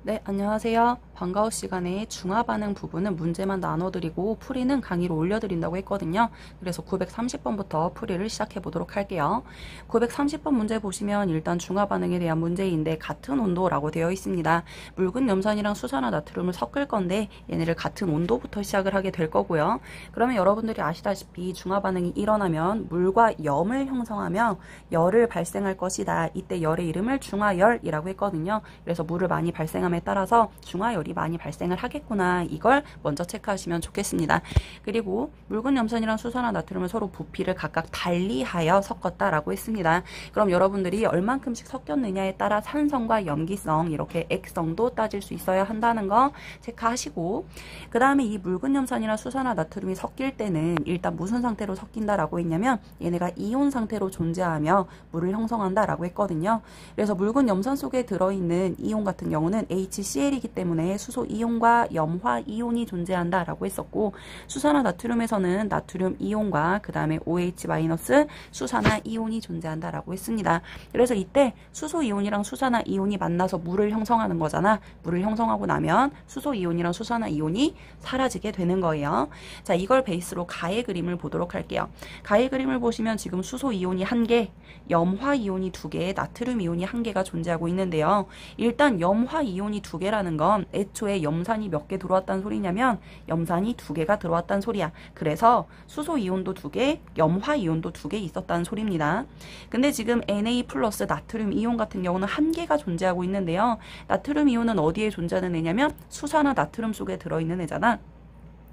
네, 안녕하세요. 방과후 시간에 중화 반응 부분은 문제만 나눠드리고 풀이는 강의로 올려드린다고 했거든요. 그래서 930번부터 풀이를 시작해 보도록 할게요. 930번 문제 보시면 일단 중화 반응에 대한 문제인데 같은 온도라고 되어 있습니다. 묽은 염산이랑 수산화 나트륨을 섞을 건데 얘네를 같은 온도부터 시작을 하게 될 거고요. 그러면 여러분들이 아시다시피 중화 반응이 일어나면 물과 염을 형성하며 열을 발생할 것이다. 이때 열의 이름을 중화열이라고 했거든요. 그래서 물을 많이 발생함에 따라서 중화열이 많이 발생을 하겠구나. 이걸 먼저 체크하시면 좋겠습니다. 그리고 묽은 염산이랑 수산화 나트륨을 서로 부피를 각각 달리하여 섞었다라고 했습니다. 그럼 여러분들이 얼만큼씩 섞였느냐에 따라 산성과 염기성 이렇게 액성도 따질 수 있어야 한다는 거 체크하시고, 그 다음에 이 묽은 염산이랑 수산화 나트륨이 섞일 때는 일단 무슨 상태로 섞인다라고 했냐면 얘네가 이온 상태로 존재하며 물을 형성한다라고 했거든요. 그래서 묽은 염산 속에 들어있는 이온 같은 경우는 HCl이기 때문에 수소 이온과 염화 이온이 존재한다라고 했었고, 수산화 나트륨에서는 나트륨 이온과 그 다음에 OH- 수산화 이온이 존재한다라고 했습니다. 그래서 이때 수소 이온이랑 수산화 이온이 만나서 물을 형성하는 거잖아. 물을 형성하고 나면 수소 이온이랑 수산화 이온이 사라지게 되는 거예요. 자, 이걸 베이스로 가의 그림을 보도록 할게요. 가의 그림을 보시면 지금 수소 이온이 1개, 염화 이온이 2개, 나트륨 이온이 1개가 존재하고 있는데요. 일단 염화 이온이 2개라는 건 애초에 염산이 몇 개 들어왔다는 소리냐면 염산이 2개가 들어왔다는 소리야. 그래서 수소 이온도 2개, 염화 이온도 2개 있었다는 소리입니다. 근데 지금 Na 플러스 나트륨 이온 같은 경우는 1개가 존재하고 있는데요. 나트륨 이온은 어디에 존재하는 애냐면 수산화 나트륨 속에 들어있는 애잖아.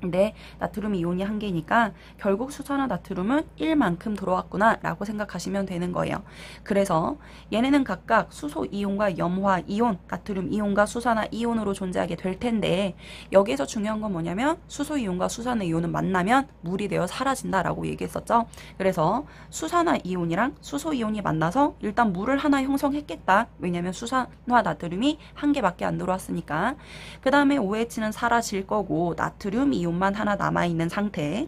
근데 나트륨 이온이 1개니까 결국 수산화 나트륨은 1만큼 들어왔구나 라고 생각하시면 되는 거예요. 그래서 얘네는 각각 수소 이온과 염화 이온, 나트륨 이온과 수산화 이온으로 존재하게 될 텐데, 여기에서 중요한 건 뭐냐면 수소 이온과 수산화 이온은 만나면 물이 되어 사라진다라고 얘기했었죠. 그래서 수산화 이온이랑 수소 이온이 만나서 일단 물을 하나 형성했겠다. 왜냐면 수산화 나트륨이 1개밖에 안 들어왔으니까. 그 다음에 OH는 사라질 거고 나트륨 이온 만 하나 남아있는 상태.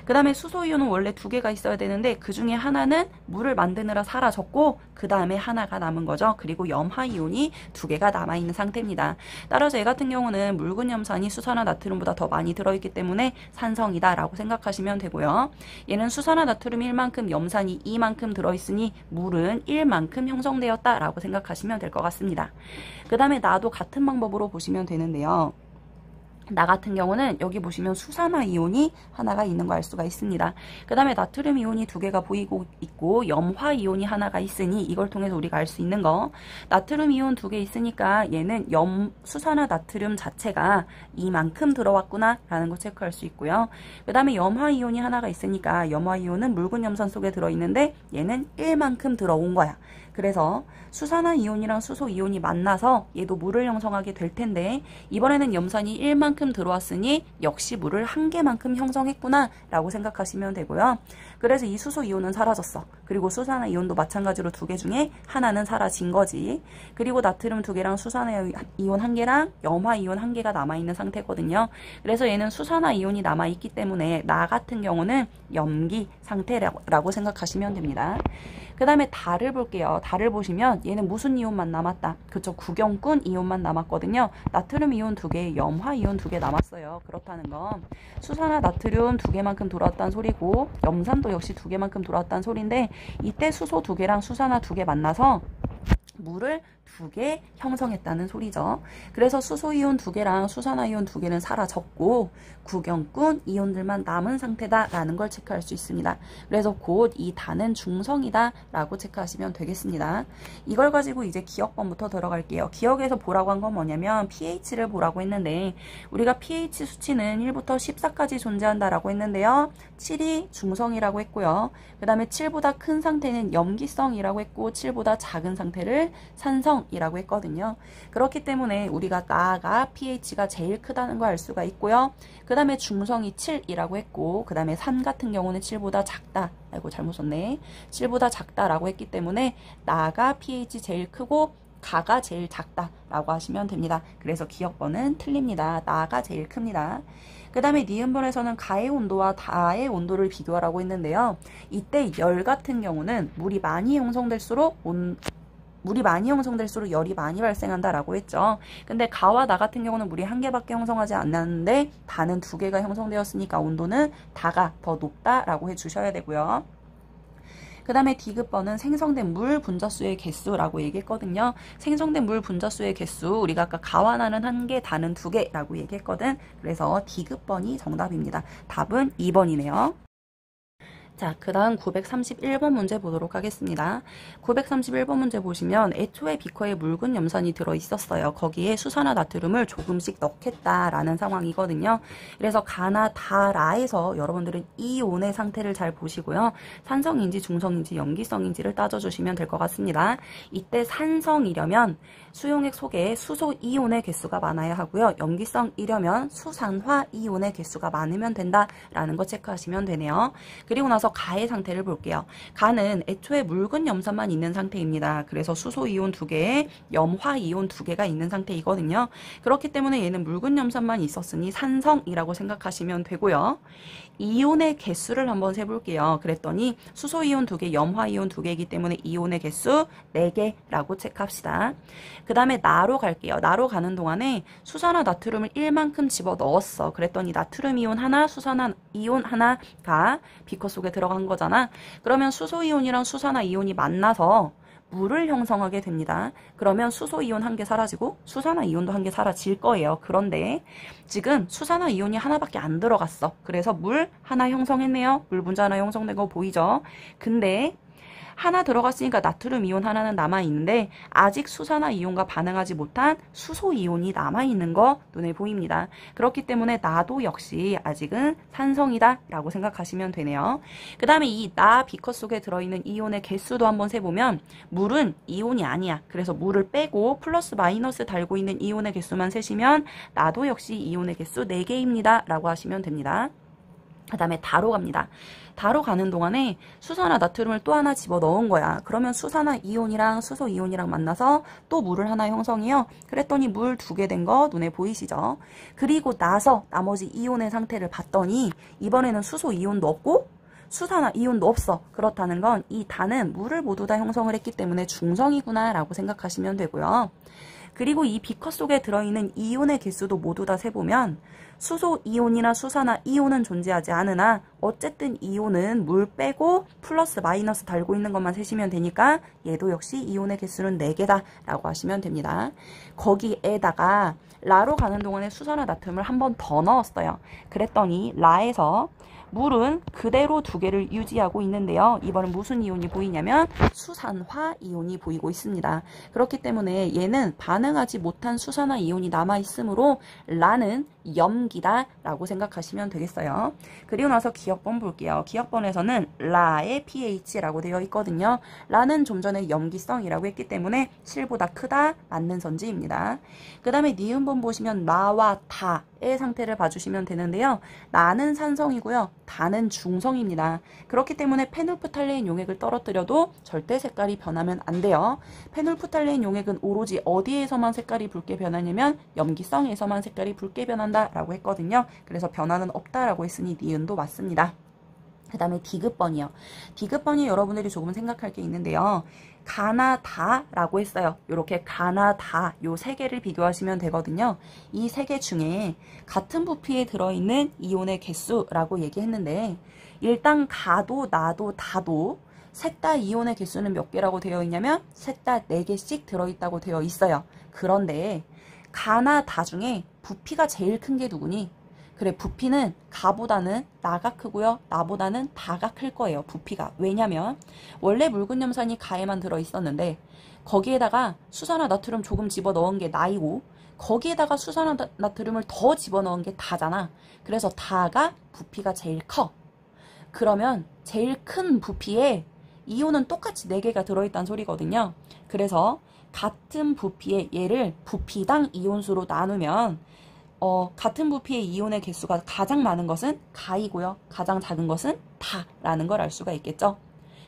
그 다음에 수소이온은 원래 2개가 있어야 되는데 그 중에 하나는 물을 만드느라 사라졌고 그 다음에 하나가 남은 거죠. 그리고 염화이온이 2개가 남아있는 상태입니다. 따라서 얘 같은 경우는 묽은 염산이 수산화 나트륨보다 더 많이 들어있기 때문에 산성이다 라고 생각하시면 되고요. 얘는 수산화 나트륨 1만큼 염산이 2만큼 들어있으니 물은 1만큼 형성되었다 라고 생각하시면 될 것 같습니다. 그 다음에 나도 같은 방법으로 보시면 되는데요. 나 같은 경우는 여기 보시면 수산화 이온이 하나가 있는 거 알 수가 있습니다. 그 다음에 나트륨 이온이 2개가 보이고 있고 염화 이온이 하나가 있으니 이걸 통해서 우리가 알 수 있는 거, 나트륨 이온 2개 있으니까 얘는 수산화 나트륨 자체가 이만큼 들어왔구나 라는 거 체크할 수 있고요. 그 다음에 염화 이온이 하나가 있으니까 염화 이온은 묽은 염산 속에 들어있는데 얘는 1만큼 들어온 거야. 그래서 수산화 이온이랑 수소 이온이 만나서 얘도 물을 형성하게 될 텐데, 이번에는 염산이 1만큼 들어왔으니 역시 물을 1개만큼 형성했구나 라고 생각하시면 되고요. 그래서 이 수소 이온은 사라졌어. 그리고 수산화 이온도 마찬가지로 2개 중에 하나는 사라진 거지. 그리고 나트륨 2개랑 수산화 이온 1개랑 염화 이온 1개가 남아있는 상태거든요. 그래서 얘는 수산화 이온이 남아있기 때문에 나 같은 경우는 염기 상태라고 생각하시면 됩니다. 그 다음에 달을 볼게요. 달을 보시면 얘는 무슨 이온만 남았다. 그쵸, 구경꾼 이온만 남았거든요. 나트륨 이온 2개, 염화 이온 2개 남았어요. 그렇다는 건 수산화 나트륨 2개만큼 들어왔다는 소리고 염산도 역시 2개만큼 들어왔다는 소리인데, 이때 수소 2개랑 수산화 2개 만나서 물을 2개 형성했다는 소리죠. 그래서 수소이온 2개랑 수산화이온 2개는 사라졌고 구경꾼 이온들만 남은 상태다라는 걸 체크할 수 있습니다. 그래서 곧 이 단은 중성이다 라고 체크하시면 되겠습니다. 이걸 가지고 이제 기억번부터 들어갈게요. 기억에서 보라고 한 건 뭐냐면 pH를 보라고 했는데, 우리가 pH 수치는 1부터 14까지 존재한다라고 했는데요. 7이 중성이라고 했고요. 그 다음에 7보다 큰 상태는 염기성이라고 했고 7보다 작은 상태를 산성이라고 했거든요. 그렇기 때문에 우리가 나가 pH가 제일 크다는 걸 알 수가 있고요. 그 다음에 중성이 7이라고 했고 그 다음에 산 같은 경우는 7보다 작다. 아이고 잘못 썼네. 7보다 작다라고 했기 때문에 나가 pH 제일 크고 가가 제일 작다라고 하시면 됩니다. 그래서 기억번은 틀립니다. 나가 제일 큽니다. 그 다음에 니은번에서는 가의 온도와 다의 온도를 비교하라고 했는데요. 이때 열 같은 경우는 물이 많이 형성될수록 물이 많이 형성될수록 열이 많이 발생한다라고 했죠. 근데 가와 나 같은 경우는 물이 한 개밖에 형성하지 않았는데 다는 두 개가 형성되었으니까 온도는 다가 더 높다라고 해주셔야 되고요. 그 다음에 디귿번은 생성된 물 분자수의 개수라고 얘기했거든요. 생성된 물 분자수의 개수, 우리가 아까 가와 나는 1개, 다는 2개라고 얘기했거든. 그래서 디귿번이 정답입니다. 답은 2번이네요. 자, 그 다음 931번 문제 보도록 하겠습니다. 931번 문제 보시면 애초에 비커에 묽은 염산이 들어있었어요. 거기에 수산화 나트륨을 조금씩 넣겠다라는 상황이거든요. 그래서 가나 다라에서 여러분들은 이온의 상태를 잘 보시고요. 산성인지 중성인지 염기성인지를 따져주시면 될 것 같습니다. 이때 산성이려면 수용액 속에 수소 이온의 개수가 많아야 하고요. 염기성이려면 수산화 이온의 개수가 많으면 된다라는 거 체크하시면 되네요. 그리고 나서 가의 상태를 볼게요. 가는 애초에 묽은 염산만 있는 상태입니다. 그래서 수소 이온 2개에 염화 이온 2개가 있는 상태이거든요. 그렇기 때문에 얘는 묽은 염산만 있었으니 산성이라고 생각하시면 되고요. 이온의 개수를 한번 세볼게요. 그랬더니 수소 이온 2개, 염화 이온 2개이기 때문에 이온의 개수 4개라고 체크합시다. 그 다음에 나로 갈게요. 나로 가는 동안에 수산화 나트륨을 1만큼 집어넣었어. 그랬더니 나트륨 이온 하나, 수산화 이온 하나가 비커 속에 들어간 거잖아. 그러면 수소 이온이랑 수산화 이온이 만나서 물을 형성하게 됩니다. 그러면 수소 이온 1개 사라지고 수산화 이온도 1개 사라질 거예요. 그런데 지금 수산화 이온이 하나밖에 안 들어갔어. 그래서 물 하나 형성했네요. 물 분자 하나 형성된 거 보이죠? 근데 하나 들어갔으니까 나트륨 이온 하나는 남아있는데 아직 수산화 이온과 반응하지 못한 수소 이온이 남아있는 거 눈에 보입니다. 그렇기 때문에 나도 역시 아직은 산성이다 라고 생각하시면 되네요. 그 다음에 이 나 비커 속에 들어있는 이온의 개수도 한번 세보면 물은 이온이 아니야. 그래서 물을 빼고 플러스 마이너스 달고 있는 이온의 개수만 세시면 나도 역시 이온의 개수 4개입니다 라고 하시면 됩니다. 그 다음에 다로 갑니다. 다로 가는 동안에 수산화 나트륨을 또 하나 집어넣은 거야. 그러면 수산화 이온이랑 수소 이온이랑 만나서 또 물을 하나 형성해요. 그랬더니 물 2개 된 거 눈에 보이시죠? 그리고 나서 나머지 이온의 상태를 봤더니 이번에는 수소 이온도 없고 수산화 이온도 없어. 그렇다는 건 이 다는 물을 모두 다 형성을 했기 때문에 중성이구나 라고 생각하시면 되고요. 그리고 이 비커 속에 들어있는 이온의 개수도 모두 다 세보면 수소 이온이나 수산화 이온은 존재하지 않으나 어쨌든 이온은 물 빼고 플러스 마이너스 달고 있는 것만 세시면 되니까 얘도 역시 이온의 개수는 4개다 라고 하시면 됩니다. 거기에다가 라로 가는 동안에 수산화 나트륨을 한 번 더 넣었어요. 그랬더니 라에서 물은 그대로 2개를 유지하고 있는데요. 이번엔 무슨 이온이 보이냐면 수산화 이온이 보이고 있습니다. 그렇기 때문에 얘는 반응하지 못한 수산화 이온이 남아있으므로 라는 염기다 라고 생각하시면 되겠어요. 그리고 나서 기억번 볼게요. 기억번에서는 라의 pH라고 되어 있거든요. 라는 좀 전에 염기성이라고 했기 때문에 실보다 크다 맞는 선지입니다. 그 다음에 니은번 보시면 나와 다의 상태를 봐주시면 되는데요. 나는 산성이고요. 다는 중성입니다. 그렇기 때문에 페놀프탈레인 용액을 떨어뜨려도 절대 색깔이 변하면 안 돼요. 페놀프탈레인 용액은 오로지 어디에서만 색깔이 붉게 변하냐면 염기성에서만 색깔이 붉게 변한다 라고 했거든요. 그래서 변화는 없다라고 했으니 니은도 맞습니다. 그 다음에 디귿번이요. 디귿번이 여러분들이 조금 생각할 게 있는데요. 가나 다라고 했어요. 이렇게 가나 다 요 3개를 비교하시면 되거든요. 이 3개 중에 같은 부피에 들어있는 이온의 개수라고 얘기했는데 일단 가도 나도 다도 셋 다 이온의 개수는 몇 개라고 되어 있냐면 셋 다 4개씩 들어있다고 되어 있어요. 그런데 가나 다 중에 부피가 제일 큰 게 누구니? 그래, 부피는 가보다는 나가 크고요. 나보다는 다가 클 거예요. 부피가. 왜냐면 원래 묽은 염산이 가에만 들어있었는데 거기에다가 수산화 나트륨 조금 집어넣은 게 나이고 거기에다가 수산화 나트륨을 더 집어넣은 게 다잖아. 그래서 다가 부피가 제일 커. 그러면 제일 큰 부피에 이온은 똑같이 4개가 들어있다는 소리거든요. 그래서 같은 부피의 얘를 부피당 이온수로 나누면 같은 부피의 이온의 개수가 가장 많은 것은 가이고요. 가장 작은 것은 다라는 걸 알 수가 있겠죠.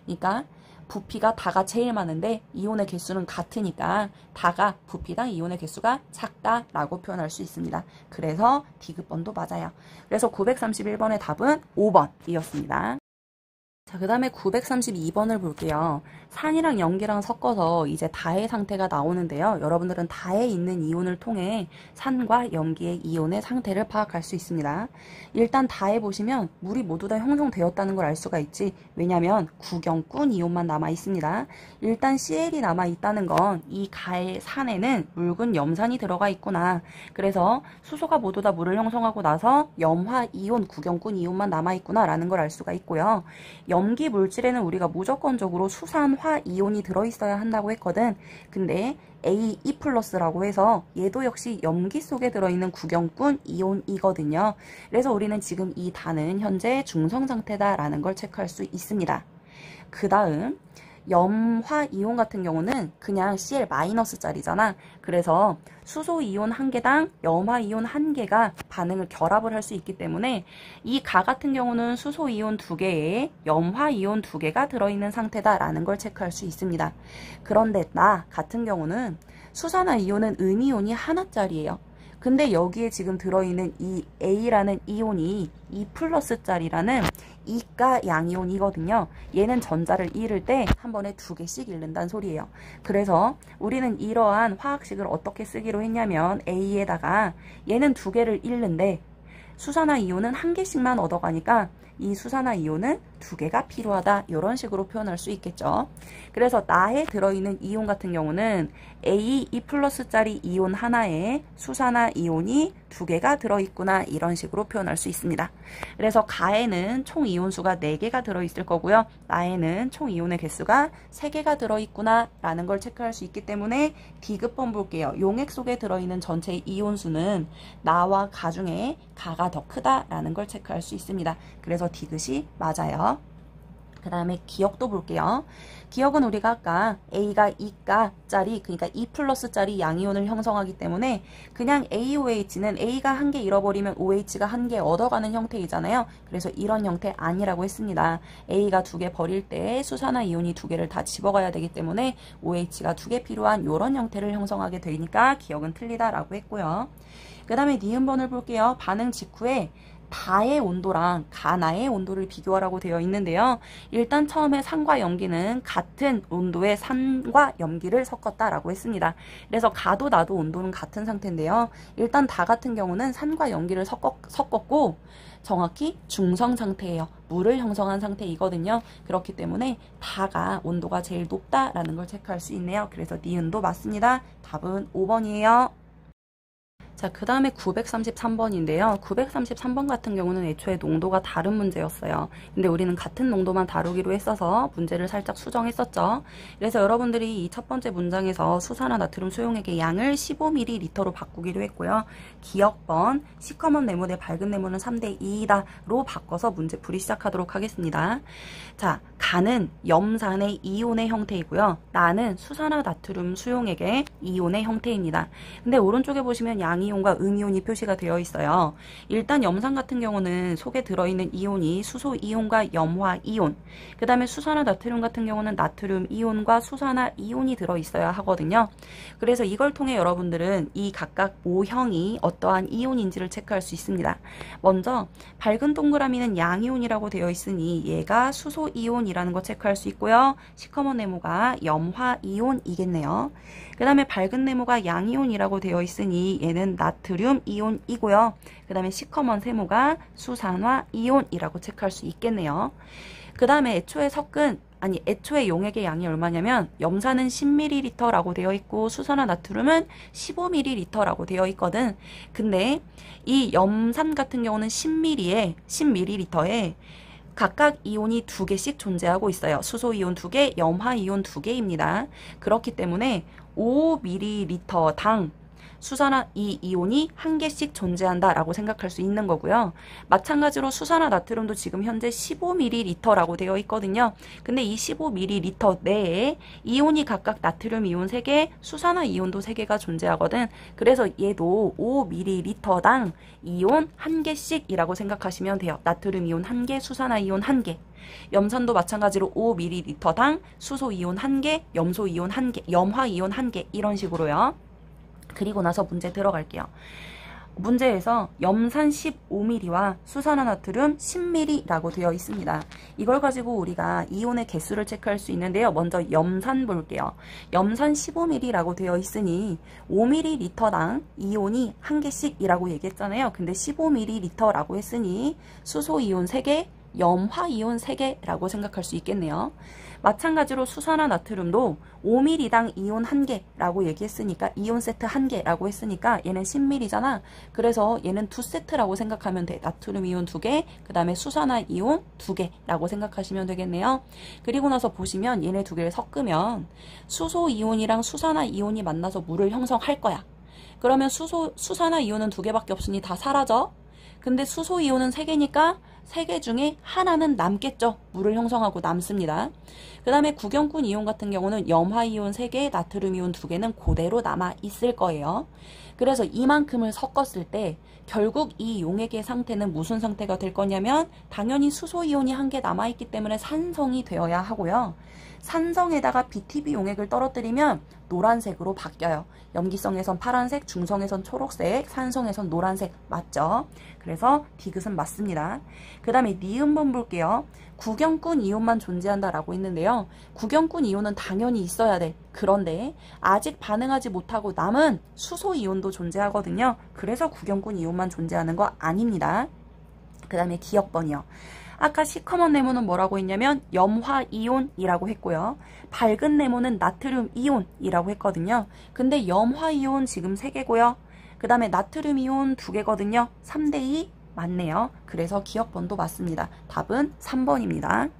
그러니까 부피가 다가 제일 많은데 이온의 개수는 같으니까 다가 부피당 이온의 개수가 작다라고 표현할 수 있습니다. 그래서 디귿번도 맞아요. 그래서 931번의 답은 5번이었습니다. 자, 그 다음에 932번을 볼게요. 산이랑 염기랑 섞어서 이제 다의 상태가 나오는데요. 여러분들은 다에 있는 이온을 통해 산과 염기의 이온의 상태를 파악할 수 있습니다. 일단 다에 보시면 물이 모두 다 형성되었다는 걸 알 수가 있지. 왜냐면 구경꾼 이온만 남아 있습니다. 일단 CL이 남아 있다는 건 이 가의 산에는 묽은 염산이 들어가 있구나. 그래서 수소가 모두 다 물을 형성하고 나서 염화 이온, 구경꾼 이온만 남아 있구나 라는 걸 알 수가 있고요. 염기 물질에는 우리가 무조건적으로 수산화 이온이 들어있어야 한다고 했거든. 근데 A2+라고 해서 얘도 역시 염기 속에 들어있는 구경꾼 이온이거든요. 그래서 우리는 지금 이 단은 현재 중성 상태다라는 걸 체크할 수 있습니다. 그 다음 염화 이온 같은 경우는 그냥 Cl-짜리잖아. 그래서 수소 이온 1개당 염화 이온 1개가 반응을 결합을 할 수 있기 때문에 이 가 같은 경우는 수소 이온 2개에 염화 이온 2개가 들어있는 상태다라는 걸 체크할 수 있습니다. 그런데 나 같은 경우는 수산화 이온은 음이온이 하나짜리예요. 근데 여기에 지금 들어있는 이 A라는 이온이 2+짜리라는 이가 양이온이거든요. 얘는 전자를 잃을 때 한 번에 2개씩 잃는다는 소리예요. 그래서 우리는 이러한 화학식을 어떻게 쓰기로 했냐면 A에다가 얘는 2개를 잃는데 수산화 이온은 1개씩만 얻어가니까 이 수산화 이온은 2개가 필요하다. 이런 식으로 표현할 수 있겠죠. 그래서 나에 들어있는 이온 같은 경우는 A2+짜리 이온 하나에 수산화 이온이 2개가 들어있구나. 이런 식으로 표현할 수 있습니다. 그래서 가에는 총 이온수가 4개가 들어있을 거고요. 나에는 총 이온의 개수가 3개가 들어있구나 라는 걸 체크할 수 있기 때문에 D급번 볼게요. 용액 속에 들어있는 전체 이온수는 나와 가 중에 가가 더 크다라는 걸 체크할 수 있습니다. 그래서 D급이 맞아요. 그 다음에 기억도 볼게요. 기억은 우리가 아까 A가 2가짜리 그러니까 2+짜리 양이온을 형성하기 때문에 그냥 AOH는 A가 1개 잃어버리면 OH가 1개 얻어가는 형태이잖아요. 그래서 이런 형태 아니라고 했습니다. A가 2개 버릴 때 수산화 이온이 2개를 다 집어가야 되기 때문에 OH가 2개 필요한 이런 형태를 형성하게 되니까 기억은 틀리다라고 했고요. 그 다음에 니은번을 볼게요. 반응 직후에 다의 온도랑 가나의 온도를 비교하라고 되어 있는데요. 일단 처음에 산과 염기는 같은 온도의 산과 염기를 섞었다라고 했습니다. 그래서 가도 나도 온도는 같은 상태인데요. 일단 다 같은 경우는 산과 염기를 섞었고 정확히 중성 상태예요. 물을 형성한 상태이거든요. 그렇기 때문에 다가 온도가 제일 높다라는 걸 체크할 수 있네요. 그래서 니은도 맞습니다. 답은 5번이에요. 자, 그 다음에 933번인데요. 933번 같은 경우는 애초에 농도가 다른 문제였어요. 근데 우리는 같은 농도만 다루기로 했어서 문제를 살짝 수정했었죠. 그래서 여러분들이 이 첫 번째 문장에서 수산화 나트륨 수용액의 양을 15ml로 바꾸기로 했고요. 기억번, 시커먼 네모 대 밝은 네모는 3대 2이다로 바꿔서 문제 풀이 시작하도록 하겠습니다. 자, 가는 염산의 이온의 형태이고요. 나는 수산화 나트륨 수용액의 이온의 형태입니다. 근데 오른쪽에 보시면 양이온과 음이온이 표시가 되어 있어요. 일단 염산 같은 경우는 속에 들어있는 이온이 수소 이온과 염화 이온, 그 다음에 수산화 나트륨 같은 경우는 나트륨 이온과 수산화 이온이 들어있어야 하거든요. 그래서 이걸 통해 여러분들은 이 각각 O형이 어떠한 이온인지를 체크할 수 있습니다. 먼저 밝은 동그라미는 양이온이라고 되어 있으니 얘가 수소 이온이라는 거 체크할 수 있고요. 시커먼 네모가 염화 이온이겠네요. 그 다음에 밝은 네모가 양이온이라고 되어 있으니 얘는 나트륨 이온이고요. 그 다음에 시커먼 세모가 수산화 이온이라고 체크할 수 있겠네요. 그 다음에 애초에 용액의 양이 얼마냐면 염산은 10ml라고 되어 있고 수산화 나트륨은 15ml라고 되어 있거든. 근데 이 염산 같은 경우는 10ml에 각각 이온이 2개씩 존재하고 있어요. 수소 이온 2개, 염화 이온 2개입니다. 그렇기 때문에 5ml당 수산화 이 이온이 1개씩 존재한다라고 생각할 수 있는 거고요. 마찬가지로 수산화 나트륨도 지금 현재 15ml라고 되어 있거든요. 근데 이 15ml 내에 이온이 각각 나트륨 이온 3개, 수산화 이온도 3개가 존재하거든. 그래서 얘도 5ml당 이온 1개씩이라고 생각하시면 돼요. 나트륨 이온 1개, 수산화 이온 1개. 염산도 마찬가지로 5ml당 수소 이온 1개, 염소 이온 1개, 염화 이온 1개 이런 식으로요. 그리고 나서 문제 들어갈게요. 문제에서 염산 15ml와 수산화나트륨 10ml라고 되어 있습니다. 이걸 가지고 우리가 이온의 개수를 체크할 수 있는데요. 먼저 염산 볼게요. 염산 15ml라고 되어 있으니 5ml당 이온이 1개씩이라고 얘기했잖아요. 근데 15ml라고 했으니 수소이온 3개, 염화이온 3개라고 생각할 수 있겠네요. 마찬가지로 수산화나트륨도 5ml당 이온 1개라고 얘기했으니까 이온 세트 1개라고 했으니까 얘는 10ml잖아. 그래서 얘는 2세트라고 생각하면 돼. 나트륨 이온 2개, 그 다음에 수산화 이온 2개라고 생각하시면 되겠네요. 그리고 나서 보시면 얘네 2개를 섞으면 수소 이온이랑 수산화 이온이 만나서 물을 형성할 거야. 그러면 수산화 이온은 2개밖에 없으니 다 사라져. 근데 수소 이온은 3개니까 3개 중에 하나는 남겠죠. 물을 형성하고 남습니다. 그 다음에 구경꾼 이온 같은 경우는 염화이온 3개, 나트륨 이온 2개는 그대로 남아 있을 거예요. 그래서 이만큼을 섞었을 때 결국 이 용액의 상태는 무슨 상태가 될 거냐면 당연히 수소 이온이 1개 남아있기 때문에 산성이 되어야 하고요. 산성에다가 BTB 용액을 떨어뜨리면 노란색으로 바뀌어요. 염기성에선 파란색, 중성에선 초록색, 산성에선 노란색 맞죠? 그래서 디귿은 맞습니다. 그 다음에 니은번 볼게요. 구경꾼 이온만 존재한다라고 했는데요. 구경꾼 이온은 당연히 있어야 돼. 그런데 아직 반응하지 못하고 남은 수소 이온도 존재하거든요. 그래서 구경꾼 이온만 존재하는 거 아닙니다. 그 다음에 기억번이요. 아까 시커먼 네모는 뭐라고 했냐면 염화이온이라고 했고요. 밝은 네모는 나트륨 이온이라고 했거든요. 근데 염화이온 지금 3개고요. 그 다음에 나트륨 이온 2개거든요. 3대2 맞네요. 그래서 기억번도 맞습니다. 답은 3번입니다.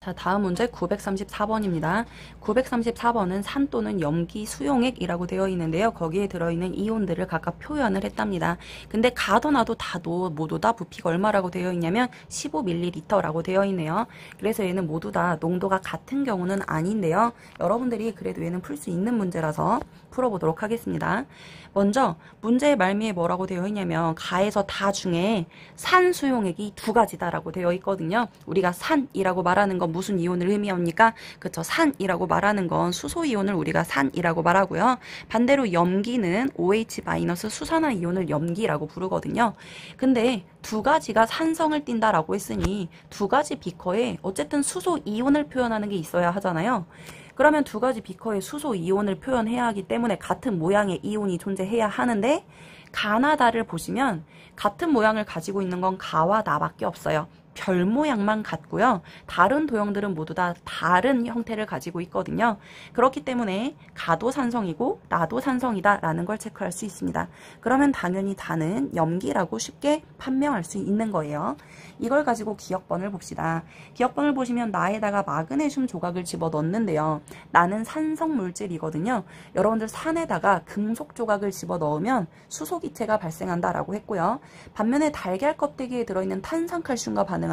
자, 다음 문제 934번입니다. 934번은 산 또는 염기 수용액이라고 되어 있는데요. 거기에 들어있는 이온들을 각각 표현을 했답니다. 근데 가도 나도 다도 모두 다 부피가 얼마라고 되어 있냐면 15ml라고 되어 있네요. 그래서 얘는 모두 다 농도가 같은 경우는 아닌데요. 여러분들이 그래도 얘는 풀 수 있는 문제라서 풀어보도록 하겠습니다. 먼저 문제의 말미에 뭐라고 되어 있냐면 가에서 다 중에 산 수용액이 2가지다라고 되어 있거든요. 우리가 산이라고 말하는 건 무슨 이온을 의미합니까? 그쵸, 산이라고 말하는 건 수소 이온을 우리가 산이라고 말하고요. 반대로 염기는 OH- 수산화 이온을 염기라고 부르거든요. 근데 2가지가 산성을 띈다라고 했으니 2가지 비커에 어쨌든 수소 이온을 표현하는 게 있어야 하잖아요. 그러면 2가지 비커에 수소 이온을 표현해야 하기 때문에 같은 모양의 이온이 존재해야 하는데 가나다를 보시면 같은 모양을 가지고 있는 건 가와 나밖에 없어요. 별 모양만 같고요. 다른 도형들은 모두 다 다른 형태를 가지고 있거든요. 그렇기 때문에 가도 산성이고 나도 산성이다 라는 걸 체크할 수 있습니다. 그러면 당연히 다는 염기라고 쉽게 판명할 수 있는 거예요. 이걸 가지고 기억번을 봅시다. 기억번을 보시면 나에다가 마그네슘 조각을 집어 넣는데요. 나는 산성 물질이거든요. 여러분들 산에다가 금속 조각을 집어 넣으면 수소기체가 발생한다라고 했고요. 반면에 달걀 껍데기에 들어있는 탄산칼슘과 반응하면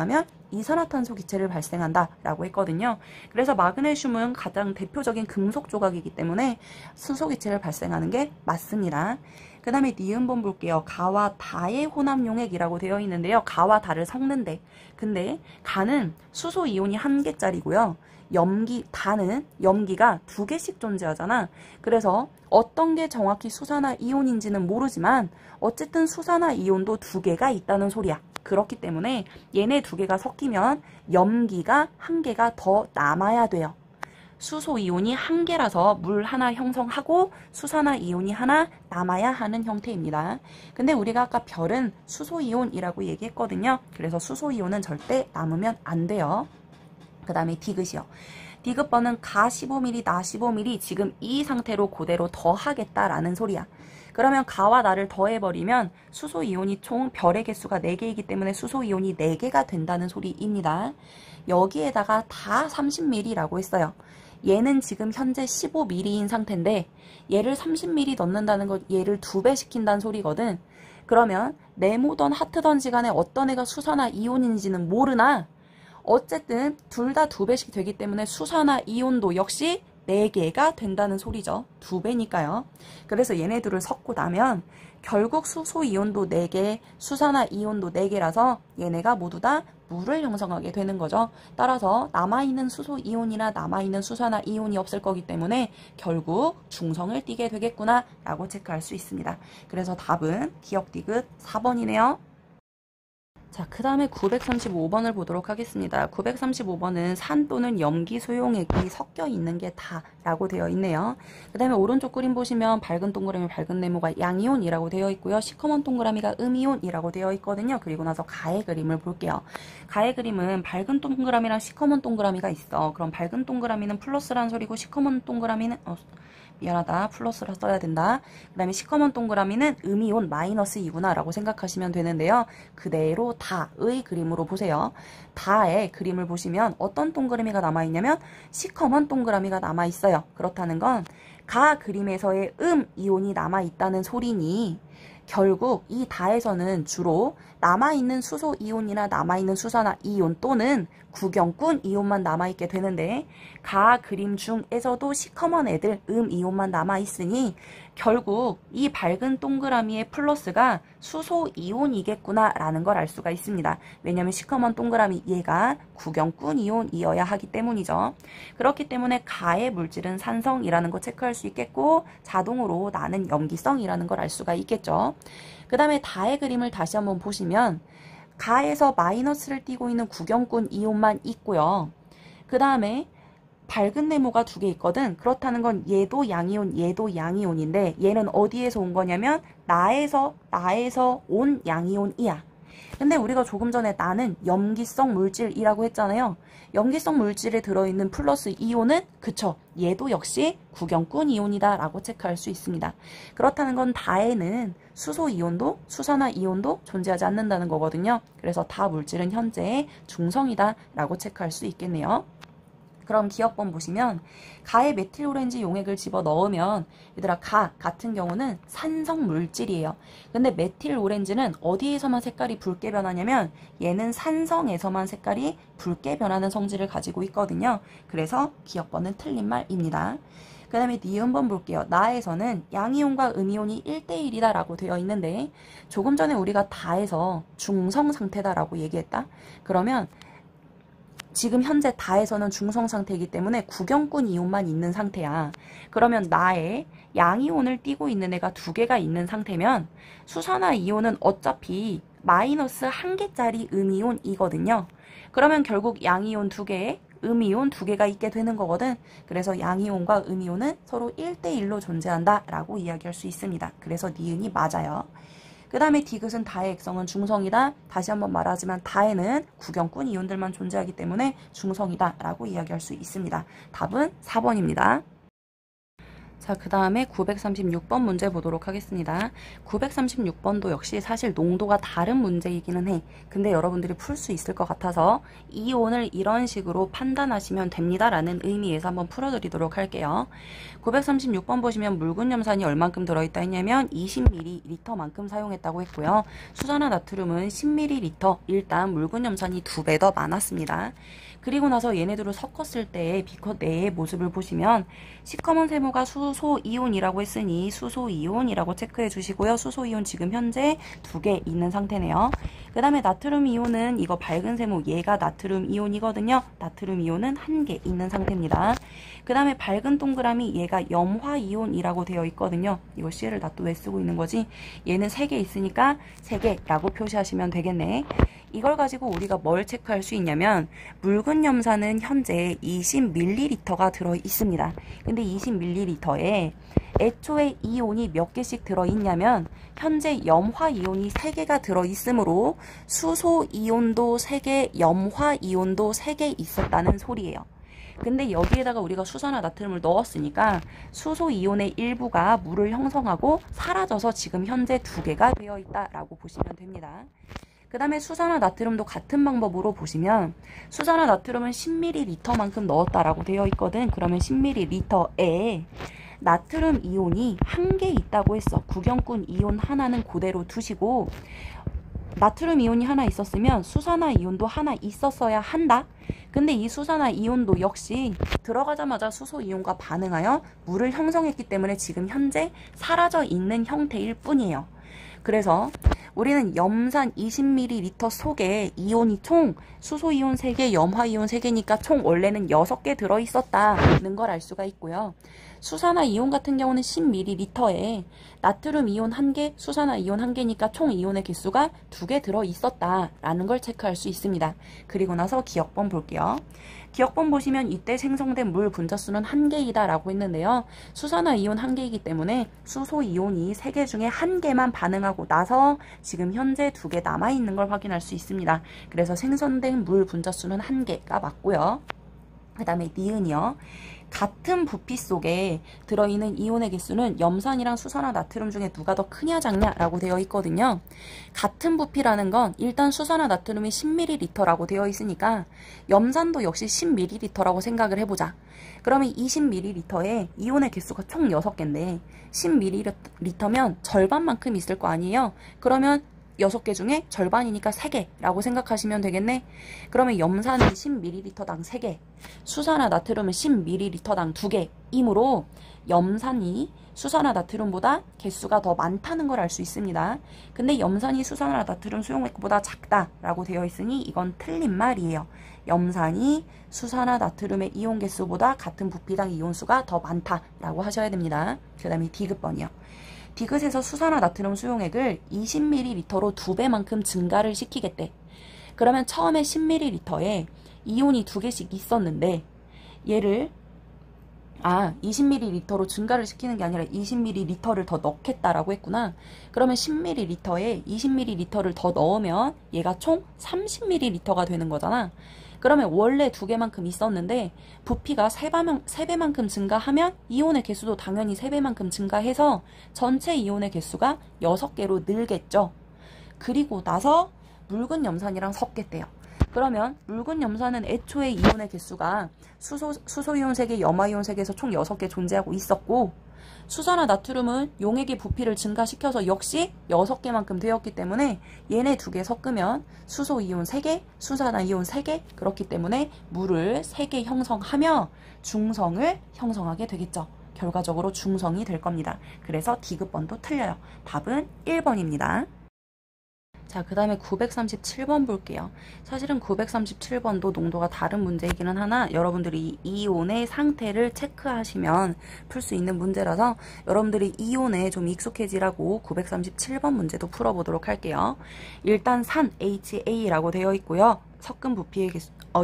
이산화탄소 기체를 발생한다라고 했거든요. 그래서 마그네슘은 가장 대표적인 금속 조각이기 때문에 수소 기체를 발생하는 게 맞습니다. 그 다음에 니은번 볼게요. 가와 다의 혼합 용액이라고 되어 있는데요. 가와 다를 섞는데 근데 가는 수소 이온이 1개짜리고요. 다는 염기가 2개씩 존재하잖아. 그래서 어떤 게 정확히 수산화 이온인지는 모르지만 어쨌든 수산화 이온도 2개가 있다는 소리야. 그렇기 때문에 얘네 2개가 섞이면 염기가 1개가 더 남아야 돼요. 수소 이온이 1개라서 물 하나 형성하고 수산화 이온이 하나 남아야 하는 형태입니다. 근데 우리가 아까 별은 수소 이온이라고 얘기했거든요. 그래서 수소 이온은 절대 남으면 안 돼요. 그 다음에 디귿이요. 디귿번은 가 15ml, 나 15ml 지금 이 상태로 그대로 더하겠다라는 소리야. 그러면 가와 나를 더해버리면 수소이온이 총 별의 개수가 4개이기 때문에 수소이온이 4개가 된다는 소리입니다. 여기에다가 다 30ml라고 했어요. 얘는 지금 현재 15ml인 상태인데 얘를 30ml 넣는다는 건 얘를 2배 시킨다는 소리거든. 그러면 네모던 하트던 시간에 어떤 애가 수산화 이온인지는 모르나 어쨌든 둘 다 2배씩 되기 때문에 수산화 이온도 역시 4개가 된다는 소리죠. 2배니까요. 그래서 얘네들을 섞고 나면 결국 수소 이온도 4개, 수산화 이온도 4개라서 얘네가 모두 다 물을 형성하게 되는 거죠. 따라서 남아있는 수소 이온이나 남아있는 수산화 이온이 없을 거기 때문에 결국 중성을 띠게 되겠구나 라고 체크할 수 있습니다. 그래서 답은 기억 디귿 4번이네요. 자, 그 다음에 935번을 보도록 하겠습니다. 935번은 산 또는 염기 소용액이 섞여 있는 게 다 라고 되어 있네요. 그 다음에 오른쪽 그림 보시면 밝은 동그라미 밝은 네모가 양이온이라고 되어 있고요. 시커먼 동그라미가 음이온이라고 되어 있거든요. 그리고 나서 가의 그림을 볼게요. 가의 그림은 밝은 동그라미랑 시커먼 동그라미가 있어. 그럼 밝은 동그라미는 플러스라는 소리고 시커먼 동그라미는 미안하다. 플러스라 써야 된다. 그 다음에 시커먼 동그라미는 음이온 마이너스 2구나 라고 생각하시면 되는데요. 그대로 다의 그림으로 보세요. 다의 그림을 보시면 어떤 동그라미가 남아있냐면 시커먼 동그라미가 남아있어요. 그렇다는 건 가 그림에서의 이온이 남아있다는 소리니 결국 이 다에서는 주로 남아있는 수소 이온이나 남아있는 수산화 이온 또는 구경꾼 이온만 남아있게 되는데 가 그림 중에서도 시커먼 애들 이온만 남아있으니 결국 이 밝은 동그라미의 플러스가 수소 이온이겠구나 라는 걸 알 수가 있습니다. 왜냐하면 시커먼 동그라미 얘가 구경꾼 이온이어야 하기 때문이죠. 그렇기 때문에 가의 물질은 산성이라는 거 체크할 수 있겠고 자동으로 나는 염기성이라는 걸 알 수가 있겠죠. 그 다음에 다의 그림을 다시 한번 보시면 가에서 마이너스를 띠고 있는 구경꾼 이온만 있고요. 그 다음에 밝은 네모가 두 개 있거든. 그렇다는 건 얘도 양이온, 얘도 양이온인데 얘는 어디에서 온 거냐면 나에서 온 양이온이야. 근데 우리가 조금 전에 나는 염기성 물질이라고 했잖아요. 염기성 물질에 들어있는 플러스 이온은 그쵸. 얘도 역시 구경꾼 이온이다 라고 체크할 수 있습니다. 그렇다는 건 다에는 수소 이온도 수산화 이온도 존재하지 않는다는 거거든요. 그래서 다 물질은 현재 중성이다 라고 체크할 수 있겠네요. 그럼 기억번 보시면 가에 메틸 오렌지 용액을 집어 넣으면 얘들아 가 같은 경우는 산성 물질이에요. 근데 메틸 오렌지는 어디에서만 색깔이 붉게 변하냐면 얘는 산성에서만 색깔이 붉게 변하는 성질을 가지고 있거든요. 그래서 기억번은 틀린 말입니다. 그 다음에 니은번 볼게요. 나에서는 양이온과 음이온이 1대1이다 라고 되어 있는데 조금 전에 우리가 다에서 중성 상태다 라고 얘기했다. 그러면 지금 현재 다에서는 중성 상태이기 때문에 구경꾼 이온만 있는 상태야. 그러면 나에 양이온을 띠고 있는 애가 두 개가 있는 상태면 수산화 이온은 어차피 마이너스 1개짜리 음이온이거든요. 그러면 결국 양이온 두 개에 음이온 두 개가 있게 되는 거거든. 그래서 양이온과 음이온은 서로 1대1로 존재한다 라고 이야기할 수 있습니다. 그래서 니은이 맞아요. 그 다음에 디귿은 다의 액성은 중성이다. 다시 한번 말하지만 다에는 구경꾼 이온들만 존재하기 때문에 중성이다 라고 이야기할 수 있습니다. 답은 4번입니다. 자, 그 다음에 936번 문제 보도록 하겠습니다. 936번도 역시 사실 농도가 다른 문제이기는 해. 근데 여러분들이 풀 수 있을 것 같아서 이온을 이런 식으로 판단하시면 됩니다 라는 의미에서 한번 풀어드리도록 할게요. 936번 보시면 묽은 염산이 얼만큼 들어있다 했냐면 20ml만큼 사용했다고 했고요. 수산화 나트륨은 10ml, 일단 묽은 염산이 2배 더 많았습니다. 그리고 나서 얘네들을 섞었을 때 비커 내의 모습을 보시면 시커먼 세모가 수소이온이라고 했으니 수소이온이라고 체크해 주시고요. 수소이온 지금 현재 2개 있는 상태네요. 그 다음에 나트륨 이온은 이거 밝은 세모 얘가 나트륨 이온이거든요. 나트륨 이온은 1개 있는 상태입니다. 그 다음에 밝은 동그라미 얘가 염화 이온이라고 되어 있거든요. 이거 C를 나 또 왜 쓰고 있는 거지? 얘는 3개 있으니까 3개라고 표시하시면 되겠네. 이걸 가지고 우리가 뭘 체크할 수 있냐면 묽은 염산은 현재 20ml가 들어 있습니다. 근데 20ml에 애초에 이온이 몇 개씩 들어있냐면 현재 염화 이온이 3개가 들어있으므로 수소 이온도 3개, 염화 이온도 3개 있었다는 소리예요. 근데 여기에다가 우리가 수산화 나트륨을 넣었으니까 수소 이온의 일부가 물을 형성하고 사라져서 지금 현재 2개가 되어 있다라고 보시면 됩니다. 그 다음에 수산화 나트륨도 같은 방법으로 보시면 수산화 나트륨은 10ml만큼 넣었다라고 되어 있거든. 그러면 10ml에 나트륨 이온이 1개 있다고 했어. 구경꾼 이온 하나는 그대로 두시고 나트륨 이온이 하나 있었으면 수산화 이온도 하나 있었어야 한다. 근데 이 수산화 이온도 역시 들어가자마자 수소 이온과 반응하여 물을 형성했기 때문에 지금 현재 사라져 있는 형태일 뿐이에요. 그래서 우리는 염산 20ml 속에 이온이 총 수소이온 3개, 염화이온 3개니까 총 원래는 6개 들어있었다는 걸 알 수가 있고요. 수산화이온 같은 경우는 10ml에 나트륨 이온 1개, 수산화이온 1개니까 총 이온의 개수가 2개 들어있었다라는 걸 체크할 수 있습니다. 그리고 나서 기억본 볼게요. 기억본 보시면 이때 생성된 물 분자수는 1개이다 라고 했는데요. 수산화이온 1개이기 때문에 수소이온이 3개 중에 1개만 반응하고 나서 지금 현재 2개 남아있는 걸 확인할 수 있습니다. 그래서 생성된 물 분자수는 1개가 맞고요. 그 다음에 니은이요. 같은 부피 속에 들어있는 이온의 개수는 염산이랑 수산화 나트륨 중에 누가 더 크냐 작냐라고 되어 있거든요. 같은 부피라는 건 일단 수산화 나트륨이 10ml라고 되어 있으니까 염산도 역시 10ml라고 생각을 해보자. 그러면 20ml에 이온의 개수가 총 6개인데 10ml면 절반만큼 있을 거 아니에요. 그러면 6개 중에 절반이니까 3개라고 생각하시면 되겠네. 그러면 염산은 10ml당 3개, 수산화 나트륨은 10ml당 2개이므로 염산이 수산화 나트륨보다 개수가 더 많다는 걸 알 수 있습니다. 근데 염산이 수산화 나트륨 수용액보다 작다라고 되어 있으니 이건 틀린 말이에요. 염산이 수산화 나트륨의 이온 개수보다 같은 부피당 이온수가 더 많다라고 하셔야 됩니다. 그 다음에 디귿번이요. 디귿에서 수산화 나트륨 수용액을 20ml로 2배만큼 증가를 시키겠대. 그러면 처음에 10ml에 이온이 2개씩 있었는데 얘를 20ml로 증가를 시키는 게 아니라 20ml를 더 넣겠다라고 했구나. 그러면 10ml에 20ml를 더 넣으면 얘가 총 30ml가 되는 거잖아. 그러면 원래 2개만큼 있었는데 부피가 3배만큼 증가하면 이온의 개수도 당연히 3배만큼 증가해서 전체 이온의 개수가 6개로 늘겠죠. 그리고 나서 묽은 염산이랑 섞겠대요. 그러면 묽은 염산은 애초에 이온의 개수가 수소이온 3개, 염화이온 3개에서 총 6개 존재하고 있었고 수산화 나트륨은 용액의 부피를 증가시켜서 역시 6개만큼 되었기 때문에 얘네 2개 섞으면 수소이온 3개, 수산화이온 3개 그렇기 때문에 물을 3개 형성하며 중성을 형성하게 되겠죠. 결과적으로 중성이 될 겁니다. 그래서 디귿번도 틀려요. 답은 1번입니다. 자, 그 다음에 937번 볼게요. 사실은 937번도 농도가 다른 문제이기는 하나 여러분들이 이온의 상태를 체크하시면 풀 수 있는 문제라서 여러분들이 이온에 좀 익숙해지라고 937번 문제도 풀어보도록 할게요. 일단 산 HA라고 되어 있고요. 섞은 부피의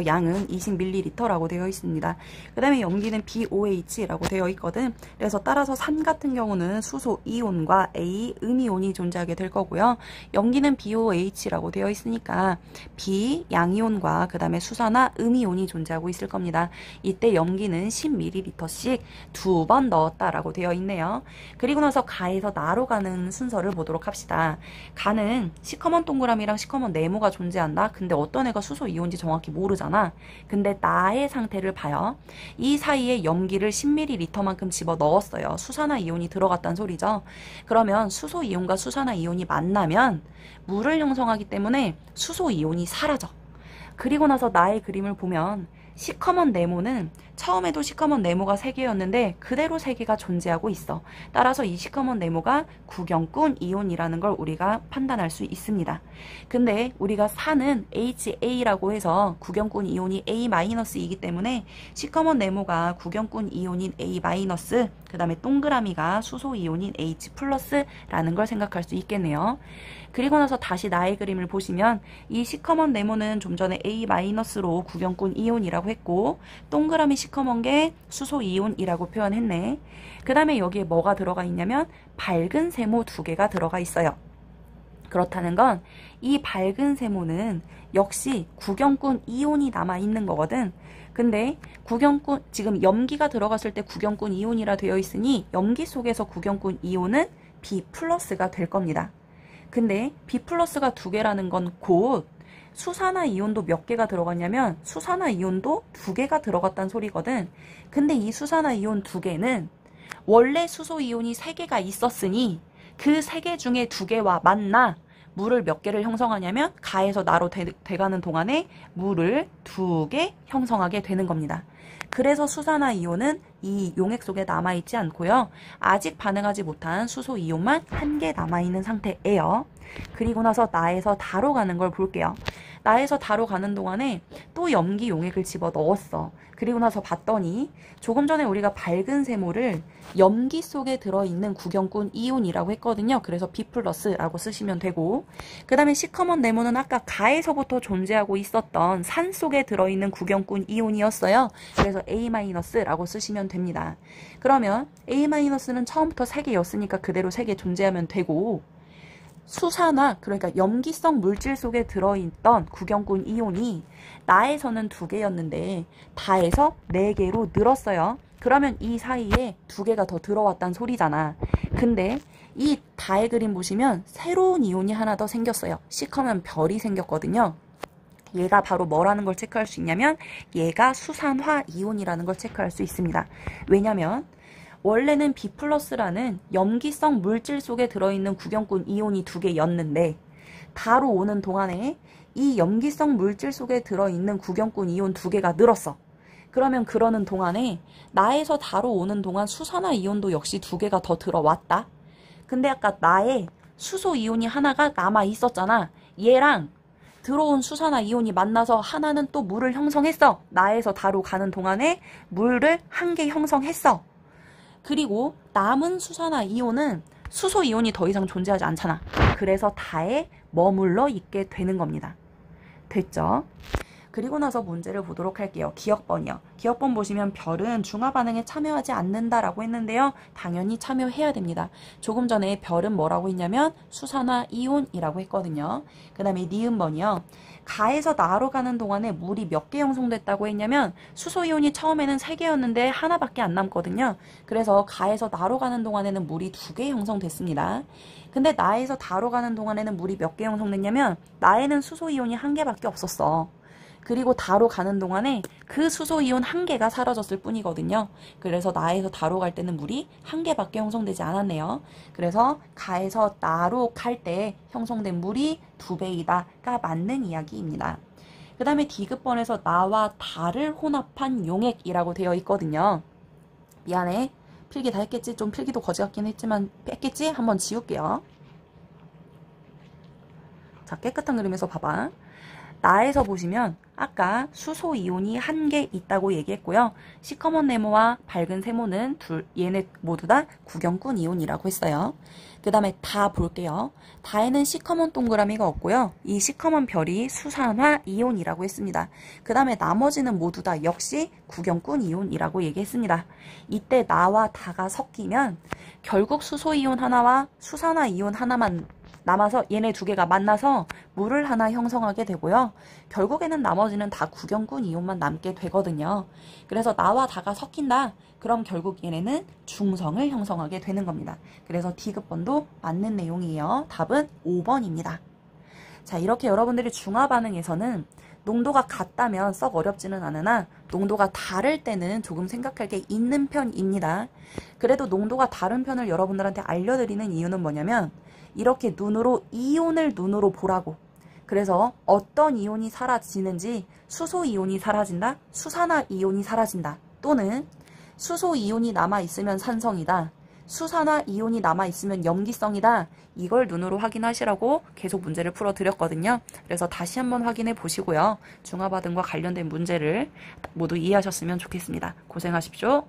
양은 20ml라고 되어 있습니다. 그 다음에 염기는 BOH라고 되어 있거든. 그래서 따라서 산 같은 경우는 수소 이온과 A 음이온이 존재하게 될 거고요. 염기는 BOH라고 되어 있으니까 B 양이온과 그 다음에 수산화 음이온이 존재하고 있을 겁니다. 이때 염기는 10ml씩 2번 넣었다라고 되어 있네요. 그리고 나서 가에서 나로 가는 순서를 보도록 합시다. 가는 시커먼 동그라미랑 시커먼 네모가 존재한다. 근데 어떤 애가 수소 이온인지 정확히 모르잖아. 근데 나의 상태를 봐요. 이 사이에 염기를 10ml만큼 집어 넣었어요. 수산화 이온이 들어갔다는 소리죠. 그러면 수소 이온과 수산화 이온이 만나면 물을 형성하기 때문에 수소 이온이 사라져. 그리고 나서 나의 그림을 보면 시커먼 네모는 처음에도 시커먼 네모가 3개였는데 그대로 3개가 존재하고 있어. 따라서 이 시커먼 네모가 구경꾼 이온이라는 걸 우리가 판단할 수 있습니다. 근데 우리가 산은 HA라고 해서 구경꾼 이온이 A-이기 때문에 시커먼 네모가 구경꾼 이온인 A-, 그 다음에 동그라미가 수소 이온인 H+라는 걸 생각할 수 있겠네요. 그리고 나서 다시 나의 그림을 보시면 이 시커먼 네모는 좀 전에 A-로 구경꾼 이온이라고 했고 동그라미 시커먼 게 수소 이온이라고 표현했네. 그 다음에 여기에 뭐가 들어가 있냐면 밝은 세모 2개가 들어가 있어요. 그렇다는 건 이 밝은 세모는 역시 구경꾼 이온이 남아있는 거거든. 근데 구경꾼 지금 염기가 들어갔을 때 구경꾼 이온이라 되어 있으니 염기 속에서 구경꾼 이온은 B+가 될 겁니다. 근데 B+가 2개라는 건 곧 수산화 이온도 몇 개가 들어갔냐면 수산화 이온도 2개가 들어갔다는 소리거든. 근데 이 수산화 이온 2개는 원래 수소 이온이 3개가 있었으니 그 3개 중에 2개와 만나 물을 몇 개를 형성하냐면 가에서 나로 돼가는 동안에 물을 2개 형성하게 되는 겁니다. 그래서 수산화 이온은 이 용액 속에 남아있지 않고요. 아직 반응하지 못한 수소 이온만 한 개 남아있는 상태예요. 그리고 나서 나에서 다로 가는 걸 볼게요. 나에서 다로 가는 동안에 또 염기 용액을 집어 넣었어. 그리고 나서 봤더니 조금 전에 우리가 밝은 세모를 염기 속에 들어있는 구경꾼 이온이라고 했거든요. 그래서 B+라고 쓰시면 되고, 그 다음에 시커먼 네모는 아까 가에서부터 존재하고 있었던 산 속에 들어있는 구경꾼 이온이었어요. 그래서 A-라고 쓰시면 됩니다. 그러면 A-는 처음부터 3개였으니까 그대로 3개 존재하면 되고, 수산화, 그러니까 염기성 물질 속에 들어있던 구경꾼 이온이 나에서는 2개였는데 다에서 4개로 늘었어요. 그러면 이 사이에 2개가 더 들어왔단 소리잖아. 근데 이 다의 그림 보시면 새로운 이온이 하나 더 생겼어요. 시커먼 별이 생겼거든요. 얘가 바로 뭐라는 걸 체크할 수 있냐면 얘가 수산화 이온이라는 걸 체크할 수 있습니다. 왜냐면 원래는 B+라는 염기성 물질 속에 들어있는 구경꾼 이온이 2개였는데 다로 오는 동안에 이 염기성 물질 속에 들어있는 구경꾼 이온 2개가 늘었어. 그러면 그러는 동안에 나에서 다로 오는 동안 수산화 이온도 역시 2개가 더 들어왔다. 근데 아까 나에 수소 이온이 하나가 남아 있었잖아. 얘랑 들어온 수산화 이온이 만나서 하나는 또 물을 형성했어. 나에서 다로 가는 동안에 물을 1개 형성했어. 그리고 남은 수산화 이온은 수소 이온이 더 이상 존재하지 않잖아. 그래서 다에 머물러 있게 되는 겁니다. 됐죠? 그리고 나서 문제를 보도록 할게요. 기억번이요. 기억번 보시면 별은 중화 반응에 참여하지 않는다라고 했는데요. 당연히 참여해야 됩니다. 조금 전에 별은 뭐라고 했냐면 수산화 이온이라고 했거든요. 그 다음에 니은번이요. 가에서 나로 가는 동안에 물이 몇 개 형성됐다고 했냐면 수소 이온이 처음에는 3개였는데 하나밖에 안 남거든요. 그래서 가에서 나로 가는 동안에는 물이 2개 형성됐습니다. 근데 나에서 다로 가는 동안에는 물이 몇 개 형성됐냐면 나에는 수소 이온이 1개밖에 없었어. 그리고 다로 가는 동안에 그 수소 이온 1개가 사라졌을 뿐이거든요. 그래서 나에서 다로 갈 때는 물이 1개밖에 형성되지 않았네요. 그래서 가에서 나로 갈 때 형성된 물이 2배이다가 맞는 이야기입니다. 그 다음에 D급번에서 나와 다를 혼합한 용액이라고 되어 있거든요. 미안해. 필기 다 했겠지? 좀 필기도 거지 같긴 했지만 뺐겠지? 한번 지울게요. 자, 깨끗한 그림에서 봐봐. 나에서 보시면 아까 수소 이온이 1개 있다고 얘기했고요. 시커먼 네모와 밝은 세모는 얘네 모두 다 구경꾼 이온이라고 했어요. 그 다음에 다 볼게요. 다에는 시커먼 동그라미가 없고요. 이 시커먼 별이 수산화 이온이라고 했습니다. 그 다음에 나머지는 모두 다 역시 구경꾼 이온이라고 얘기했습니다. 이때 나와 다가 섞이면 결국 수소 이온 하나와 수산화 이온 하나만 남아서 얘네 2개가 만나서 물을 하나 형성하게 되고요. 결국에는 나머지는 다 구경꾼 이온만 남게 되거든요. 그래서 나와 다가 섞인다. 그럼 결국 얘네는 중성을 형성하게 되는 겁니다. 그래서 D급번도 맞는 내용이에요. 답은 5번입니다. 자, 이렇게 여러분들이 중화 반응에서는 농도가 같다면 썩 어렵지는 않으나 농도가 다를 때는 조금 생각할 게 있는 편입니다. 그래도 농도가 다른 편을 여러분들한테 알려드리는 이유는 뭐냐면 이렇게 이온을 눈으로 보라고. 그래서 어떤 이온이 사라지는지 수소 이온이 사라진다, 수산화 이온이 사라진다, 또는 수소 이온이 남아있으면 산성이다, 수산화 이온이 남아있으면 염기성이다. 이걸 눈으로 확인하시라고 계속 문제를 풀어드렸거든요. 그래서 다시 한번 확인해 보시고요. 중화 반응과 관련된 문제를 모두 이해하셨으면 좋겠습니다. 고생하십시오.